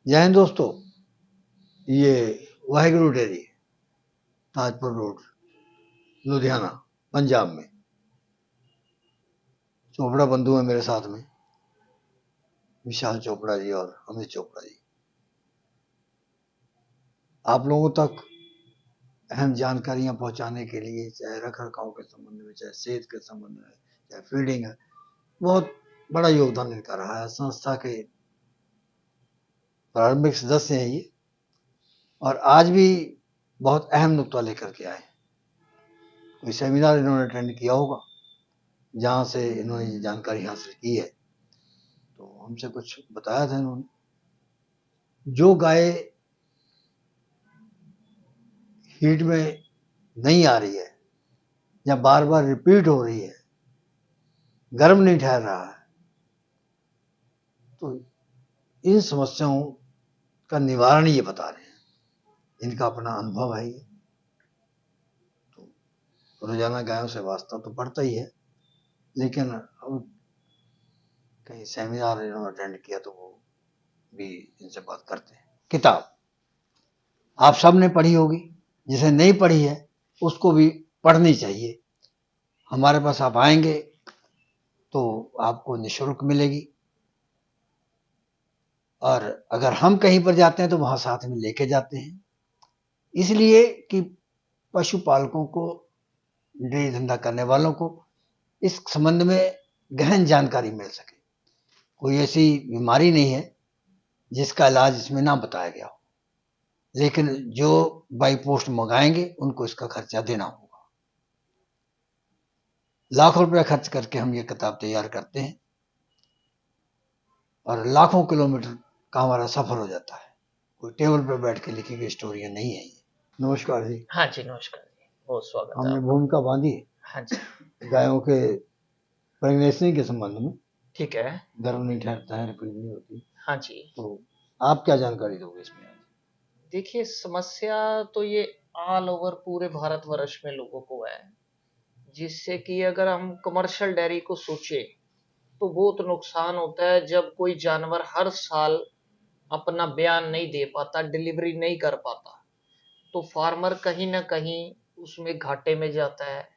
जय हिंद दोस्तों, ये वाहिगुरु डेयरी ताजपुर रोड लुधियाना पंजाब में चोपड़ा बंधु है मेरे साथ में, विशाल चोपड़ा जी और अमित चोपड़ा जी। आप लोगों तक अहम जानकारियां पहुंचाने के लिए, चाहे रख रखाव के संबंध में, चाहे सेहत के संबंध में, चाहे फीडिंग है, बहुत बड़ा योगदान इनका रहा है। संस्था के प्रारंभिक सदस्य हैं ये, और आज भी बहुत अहम नुकता लेकर के आए। कोई सेमिनार इन्होंने अटेंड किया होगा जहां से इन्होंने ये जानकारी हासिल की है, तो हमसे कुछ बताया था इन्होंने। जो गाय हीट में नहीं आ रही है या बार बार रिपीट हो रही है, गर्म नहीं ठहर रहा है, तो इन समस्याओं का निवारण ये बता रहे हैं। इनका अपना अनुभव है ये, तो रोजाना गायों से वास्ता तो पड़ता ही है, लेकिन अब कहीं सेमिनार इन्होंने अटेंड किया तो वो भी इनसे बात करते हैं। किताब आप सब ने पढ़ी होगी, जिसे नहीं पढ़ी है उसको भी पढ़नी चाहिए। हमारे पास आप आएंगे तो आपको निःशुल्क मिलेगी, और अगर हम कहीं पर जाते हैं तो वहां साथ में लेके जाते हैं, इसलिए कि पशुपालकों को, डेयरी धंधा करने वालों को इस संबंध में गहन जानकारी मिल सके। कोई ऐसी बीमारी नहीं है जिसका इलाज इसमें ना बताया गया हो, लेकिन जो बाई पोस्ट मंगाएंगे उनको इसका खर्चा देना होगा। लाखों रुपया खर्च करके हम ये किताब तैयार करते हैं और लाखों किलोमीटर का हमारा सफर हो जाता है। कोई टेबल पर बैठ के लिखी गई स्टोरियां नहीं है ये। नमस्कार जी। हाँ जी, नमस्कार जी, बहुत स्वागत है हमने आपका। भूमिका बांधी हाँ जी, गायों के प्रेगनेंसी के संबंध में। ठीक है। गर्म नहीं ठहरता है, रिपीट नहीं होती, हाँ जी, तो आप क्या जानकारी दोगे इसमें? देखिए समस्या तो ये ऑल ओवर पूरे भारतवर्ष में लोगों को है, जिससे कि अगर हम कमर्शियल डेयरी को सोचे तो बहुत नुकसान होता है जब कोई जानवर हर साल अपना बयान नहीं दे पाता, डिलीवरी नहीं कर पाता, तो फार्मर कहीं ना कहीं उसमें घाटे में जाता है।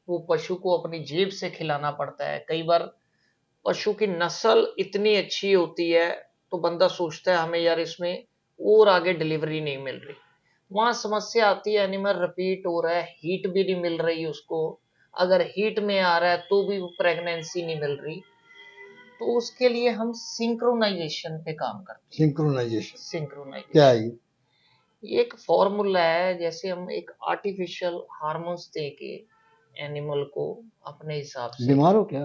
वो पशु को अपनी जेब से खिलाना पड़ता है। कई बार पशु की नस्ल इतनी अच्छी होती है तो बंदा सोचता है हमें यार इसमें और आगे डिलीवरी नहीं मिल रही। वहां समस्या आती है, एनिमल रिपीट हो रहा है, हीट भी नहीं मिल रही उसको, अगर हीट में आ रहा है तो भी प्रेगनेंसी नहीं मिल रही, तो उसके लिए हम सिंक्रोनाइजेशन पे काम करते हैं। सिंक्रोनाइजेशन क्या है ये एक फॉर्मूला है, जैसे हम एक आर्टिफिशियल हार्मोन्स दे के एनिमल को अपने हिसाब से। बीमार हो क्या?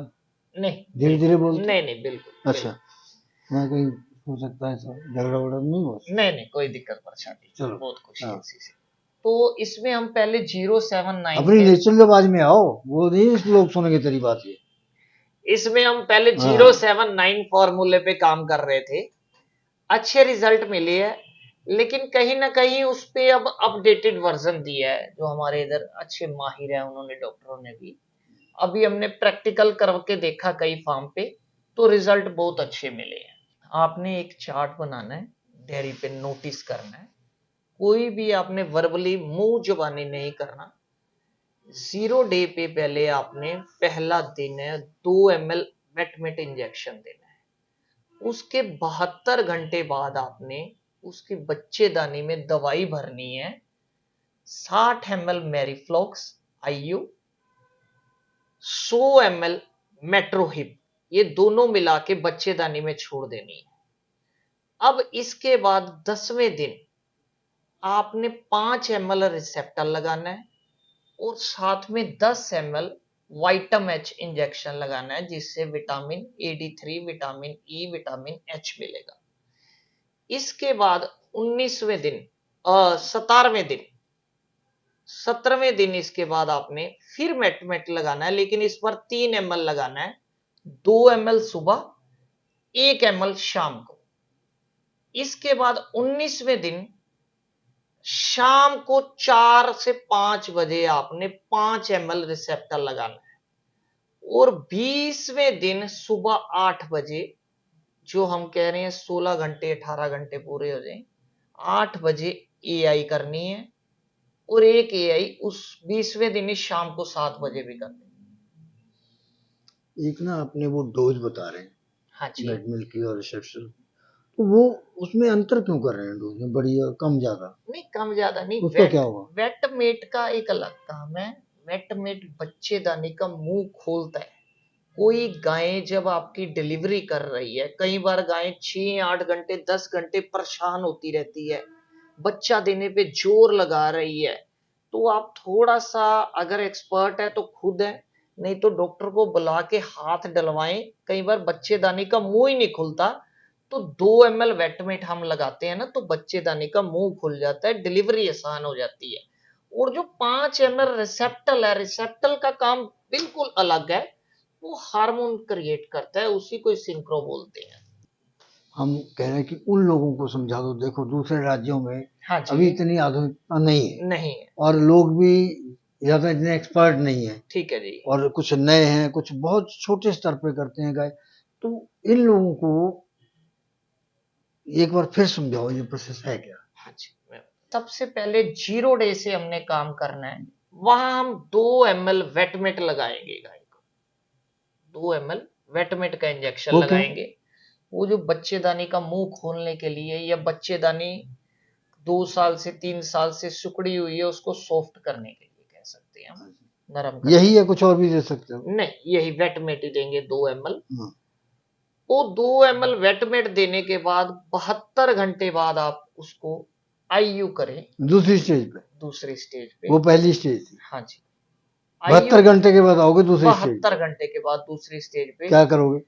नहीं, धीरे धीरे बोलते? नहीं नहीं, बिल्कुल। अच्छा, मैं कहीं हो सकता है सर, झगड़ा वगड़ा नहीं हो? नहीं, कोई दिक्कत परेशानी, चलो, बहुत खुशी है हाँ। इसी से। तो इसमें हम पहले 079 अपनी के, नेचुरल आवाज में आओ, वो नहीं लोग सुनेंगे तेरी बात ये। इसमें हम पहले हाँ। 079 फॉर्मूले पे काम कर रहे थे, अच्छे रिजल्ट मिले है, लेकिन कहीं ना कहीं उस पे अब अपडेटेड वर्जन दिया है, जो हमारे इधर अच्छे माहिर है उन्होंने, डॉक्टरों ने भी अभी हमने प्रैक्टिकल करके देखा कई फार्म पे, तो रिजल्ट बहुत अच्छे मिले हैं। आपने एक चार्ट बनाना है, डेयरी पे नोटिस करना है, कोई भी आपने वर्बली मुंह जुबानी नहीं करना। 0 डे पे पहले आपने पहला दिन है 2 ml मेटमेट इंजेक्शन देना है। उसके 72 घंटे बाद आपने उसके बच्चेदानी में दवाई भरनी है, 60 ml मैरीफ्लॉक्स आईयू, 100 ml मेट्रोहिप, ये दोनों मिला के बच्चेदानी में छोड़ देनी है। अब इसके बाद 10वें दिन आपने 5 ml रिसेप्टर लगाना है और साथ में 10 ml वाइटम एच इंजेक्शन लगाना है, जिससे vitamin AD3, vitamin E, vitamin H मिलेगा। इसके बाद 19वें दिन 17वें दिन इसके बाद आपने फिर मेटमेट लगाना है, लेकिन इस बार 3 ml लगाना है, 2 ml सुबह, 1 ml शाम को। इसके बाद 19वें दिन शाम को 4 से 5 बजे आपने 5 ml रिसेप्टर लगाना है, और 20वें दिन सुबह 8 बजे जो हम कह रहे हैं 16 घंटे 18 घंटे पूरे हो जाएं, 8 बजे एआई करनी है, और एक एआई उस 20वें दिन ही शाम को 7 बजे भी कर दें। एक ना अपने वो डोज बता रहे हैं हाँ जी। वेट मिल्क की और रिसेप्शन, तो वो उसमें अंतर क्यों कर रहे हैं डोज में, बढ़िया कम ज्यादा? नहीं, कम ज्यादा नहीं, उसका क्या होगा? वेट मेट का एक अलग काम है। वेट मेट बच्चेदानी का मुंह खोलता है। कोई गाय जब आपकी डिलीवरी कर रही है, कई बार गाय 6-8 घंटे 10 घंटे परेशान होती रहती है, बच्चा देने पे जोर लगा रही है, तो आप थोड़ा सा अगर एक्सपर्ट है तो खुद है, नहीं तो डॉक्टर को बुला के हाथ डलवाएं। कई बार बच्चेदानी का मुंह ही नहीं खुलता, तो 2 ml वेटमेट हम लगाते हैं ना, तो बच्चेदानी का मुंह खुल जाता है, डिलीवरी आसान हो जाती है। और जो 5 ml रिसेप्टल है, रिसेप्टल का काम बिल्कुल अलग है। वो हार्मोन क्रिएट करता है, उसी को सिंक्रो बोलते हैं। हम कह रहे हैं कि उन लोगों को समझा दो, देखो दूसरे राज्यों में हाँ जी। अभी इतनी आधुनिकता नहीं है, नहीं है। और लोग भी ज्यादा इतने एक्सपर्ट नहीं है, ठीक है जी। और कुछ नए हैं, कुछ बहुत छोटे स्तर पे करते हैं गाय, तो इन लोगों को एक बार फिर समझाओ ये प्रोसेस है क्या? हाँ जी। सबसे पहले 0 डे से हमने काम करना है। वहां हम 2 ml वेटमेट लगाएंगे गाय को, 2 ml वेटमेट का इंजेक्शन वो क्यों? लगाएंगे। वो जो बच्चेदानी का मुंह खोलने के लिए, या बच्चेदानी 2 साल से 3 साल से सिकुड़ी हुई है, उसको सॉफ्ट करने के लिए कह सकते हैं हम, नरम करने। यही है, कुछ और भी दे सकते हो? नहीं, यही वेटमेट ही देंगे 2 ml। हाँ। वो 2 ml वेटमेट देने के बाद 72 घंटे बाद आप उसको आईयू करें, दूसरी स्टेज पे? दूसरी स्टेज पे। वो पहली स्टेज थी। हाँ जी। 72 घंटे के बाद आओगे दूसरी स्टेज? 72 घंटे के बाद दूसरी स्टेज पे क्या करोगे?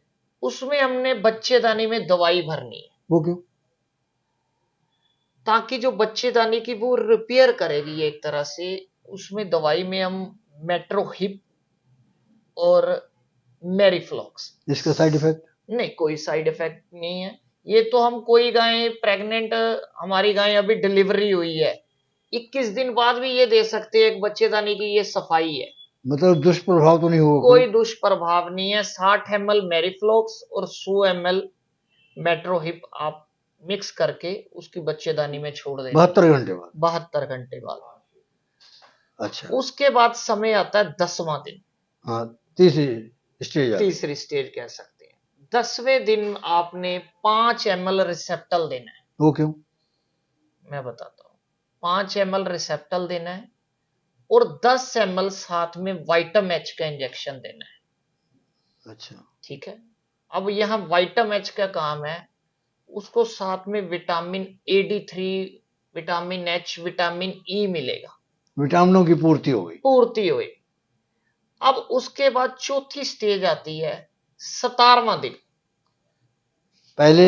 उसमें हमने बच्चेदानी में दवाई भरनी है, वो क्यों? ताकि जो बच्चेदानी की वो रिपेयर करेगी एक तरह से। उसमें दवाई में हम मेट्रोहिप और मेरिफ्लॉक्स। इसका साइड इफेक्ट? नहीं, कोई साइड इफेक्ट नहीं है। ये तो हम, कोई गाय प्रेग्नेंट, हमारी गाय अभी डिलीवरी हुई है, 21 दिन बाद भी ये दे सकते हैं एक बच्चेदानी की, ये सफाई है। मतलब दुष्प्रभाव तो नहीं होगा? कोई दुष्प्रभाव नहीं है। 60 ml मेरिफ्लॉक्स और 100 ml मेट्रोहिप आप मिक्स करके उसकी बच्चेदानी में छोड़ दें 72 घंटे बाद? 72 घंटे बाद। अच्छा। उसके बाद समय आता है 10वां दिन। हाँ, तीसरी स्टेज आ गई। तीसरी स्टेज कह सकते हैं। 10वें दिन आपने 5 ml रिसेप्टल देना है। वो क्यों? मैं बताता हूँ। 5 ml रिसेप्टल देना है, और 10 ml साथ में वाइटामैच का इंजेक्शन देना है। अच्छा। ठीक है। अब यहाँ वाइटामैच का काम है, उसको साथ में vitamin AD3, vitamin H, vitamin E मिलेगा, विटामिनों की पूर्ति हो गई। पूर्ति हुई। अब उसके बाद चौथी स्टेज आती है 17वां दिन। पहले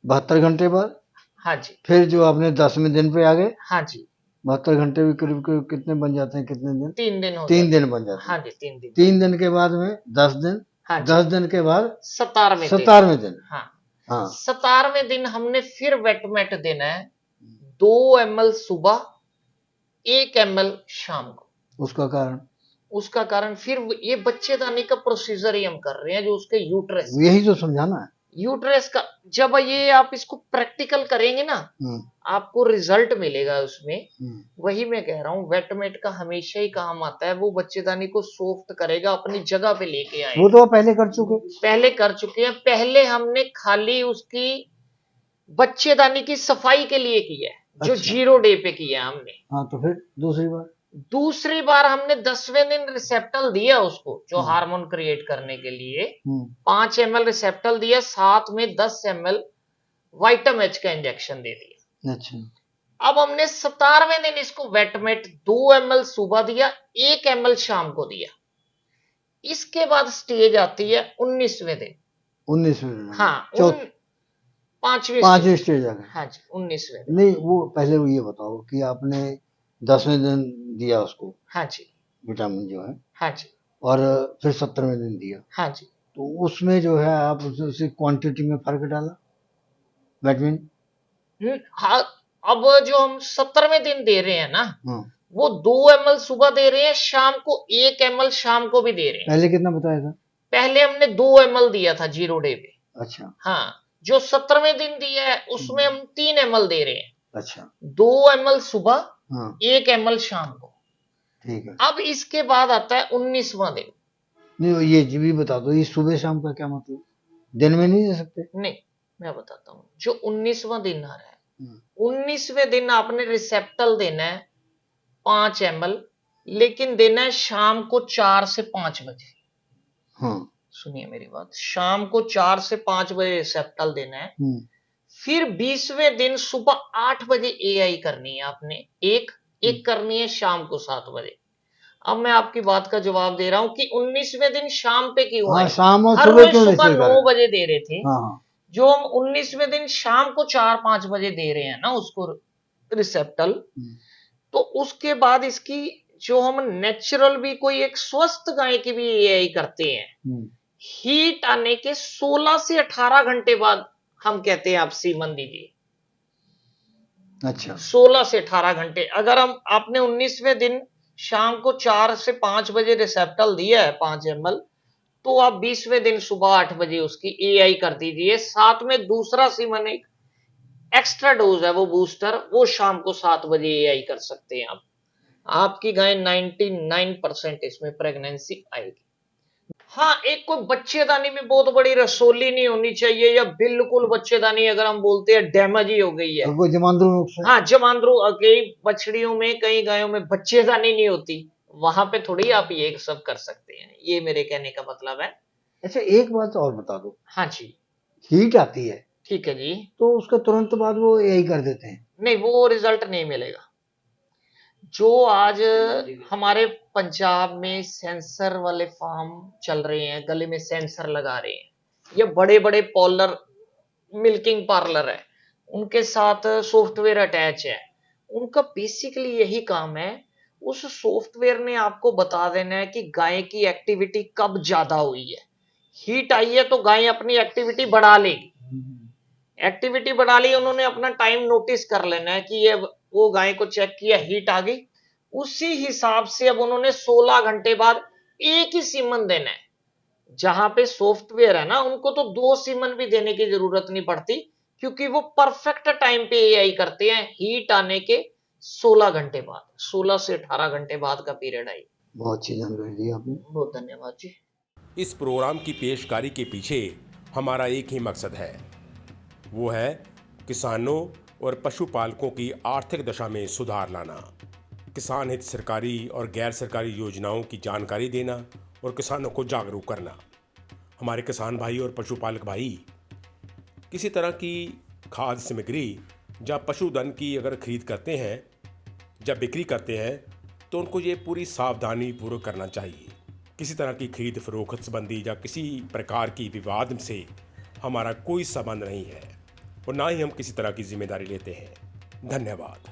72 घंटे बाद? हाँ जी। फिर जो आपने 10वें दिन पे आ गए? हाँ जी। 72 घंटे भी करीब करीब कितने बन जाते हैं, कितने दिन? 3 दिन हो 3 जाते दिन बन जाते हैं। हाँ जी, 3 दिन। 3 दिन के बाद में 10 दिन। हाँ जी। 10 दिन के बाद 17वें दिन। 17वें दिन। हाँ। हाँ। 17वें दिन हमने फिर वेटमेट देना है, 2 ml सुबह, 1 ml शाम को। उसका कारण? उसका कारण फिर ये बच्चेदानी का प्रोसीजर ही हम कर रहे हैं, जो उसके यूट्रस, यही तो समझाना है। यूट्रस का, जब ये आप इसको प्रैक्टिकल करेंगे ना, आपको रिजल्ट मिलेगा उसमें। वही मैं कह रहा हूँ, वेटमेट का हमेशा ही काम आता है, वो बच्चेदानी को सॉफ्ट करेगा, अपनी जगह पे लेके आएगा। वो तो पहले कर चुके? पहले कर चुके हैं। पहले हमने खाली उसकी बच्चेदानी की सफाई के लिए किया है, जो अच्छा। 0 डे पे किया हमने। हाँ, तो फिर दूसरी बार हमने 10वें दिन रिसेप्टल दिया उसको, जो हार्मोन क्रिएट करने के लिए 5 ml रिसेप्टल दिया, साथ में 10 ml वाइटामैच का इंजेक्शन दे दिया। अच्छा। अब हमने 17वें दिन इसको वेटमेट 2 ml सुबह दिया, 1 ml शाम को दिया। इसके बाद स्टेज आती है 19वें दिन। 19वें दिन? हाँ, पांचवी स्टेज आ गई। हाँ जी, 19वें दिन। नहीं, वो पहले वो ये बताओ कि आपने 10वें दिन दिया उसको? हाँ जी। विटामिन जो है? हाँ जी। और फिर 17वें दिन दिया? हाँ जी। तो उसमें जो है आप उसी क्वांटिटी में फर्क डाला विटामिन? हाँ। अब जो हम 17वें दिन दे रहे हैं ना, वो 2 ml सुबह दे रहे हैं, शाम को 1 ml शाम को भी दे रहे हैं। पहले कितना बताया था? पहले हमने 2 ml दिया था 0 डे पे। अच्छा। हाँ, जो 17वें दिन दिया है उसमें हम 3 ml दे रहे हैं। अच्छा 2 ml सुबह, हाँ 1 ml शाम को। ठीक है। अब इसके बाद आता है 19वां दिन। नहीं ये जी भी बता दो, ये सुबह शाम का क्या मतलब, दिन में नहीं दे सकते? नहीं, मैं बताता हूँ। जो 19वां दिन आ रहा है, हम्म, 19वें दिन आपने रिसेप्टल देना है 5 ml, लेकिन देना है शाम को 4 से 5 बजे। हाँ सुनिए मेरी बात, शाम को 4 से 5 बजे रिसेप्टल देना है। फिर 20वें दिन सुबह 8 बजे एआई करनी है आपने, एक करनी है शाम को 7 बजे। अब मैं आपकी बात का जवाब दे रहा हूं कि 19वें दिन शाम पे क्यों हाँ आए। शाम और हर सुबह रोज क्यों सुबह रिसीव 9 करें? बजे दे रहे थे, हाँ हाँ जो हम 19वें दिन शाम को 4-5 बजे दे रहे हैं ना उसको रिसेप्टल, तो उसके बाद इसकी जो हम नेचुरल भी कोई एक स्वस्थ गाय की भी एआई करते हैं, हीट आने के 16 से 18 घंटे बाद हम कहते हैं आप सीमन दीजिए। अच्छा 16 से 18 घंटे। अगर हम आपने 19वें दिन शाम को 4 से 5 बजे रिसेप्टल दिया है 5 ml, तो आप 20वें दिन सुबह 8 बजे उसकी एआई कर दीजिए। साथ में दूसरा सीमन एक एक्स्ट्रा डोज है वो बूस्टर, वो शाम को 7 बजे एआई कर सकते हैं आप। आपकी गाय 99% इसमें प्रेगनेंसी आएगी। हाँ, एक कोई बच्चेदानी में बहुत बड़ी रसोली नहीं होनी चाहिए, या बिल्कुल बच्चेदानी अगर हम बोलते हैं डैमेज ही हो गई है। कोई जमांद्रू नुक्स है? हाँ, जमांद्रू, कई बछड़ियों में, कई गायों में बच्चेदानी नहीं होती, वहां पे थोड़ी आप ये सब कर सकते हैं। ये मेरे कहने का मतलब है। अच्छा एक बात और बता दो, हाँ जी, हीट आती है ठीक है जी। तो उसका तुरंत बाद वो यही कर देते हैं? नहीं, वो रिजल्ट नहीं मिलेगा। जो आज हमारे पंजाब में सेंसर वाले फार्म चल रहे हैं, गले में सेंसर लगा रहे हैं, ये बड़े बड़े पॉलर मिल्किंग पार्लर है, उनके साथ सॉफ्टवेयर अटैच है। उनका बेसिकली यही काम है, उस सॉफ्टवेयर ने आपको बता देना है कि गाय की एक्टिविटी कब ज्यादा हुई है। हीट आई है तो गाय अपनी एक्टिविटी बढ़ा लेगी। एक्टिविटी बढ़ा ली, उन्होंने अपना टाइम नोटिस कर लेना है कि ये वो गाय को चेक किया, हीट आ गई, उसी हिसाब से अब उन्होंने 16 घंटे बाद एक ही सीमन देना है। जहां पे सॉफ्टवेयर है ना, उनको तो 2 सीमन भी देने की जरूरत नहीं पड़ती, क्योंकि वो परफेक्ट टाइम पे एआई करते हैं हीट आने के 16 घंटे बाद, 16 से 18 घंटे बाद का पीरियड आई। बहुत अच्छी जानकारी दी आपने, बहुत धन्यवाद जी। इस प्रोग्राम की पेशकारी के पीछे हमारा एक ही मकसद है, वो है किसानों और पशुपालकों की आर्थिक दशा में सुधार लाना, किसान हित सरकारी और गैर सरकारी योजनाओं की जानकारी देना और किसानों को जागरूक करना। हमारे किसान भाई और पशुपालक भाई किसी तरह की खाद्य सामग्री या पशुधन की अगर खरीद करते हैं, जब बिक्री करते हैं, तो उनको ये पूरी सावधानी पूर्वक करना चाहिए। किसी तरह की खरीद फरोख्त संबंधी या किसी प्रकार की विवाद से हमारा कोई संबंध नहीं है और ना ही हम किसी तरह की जिम्मेदारी लेते हैं। धन्यवाद।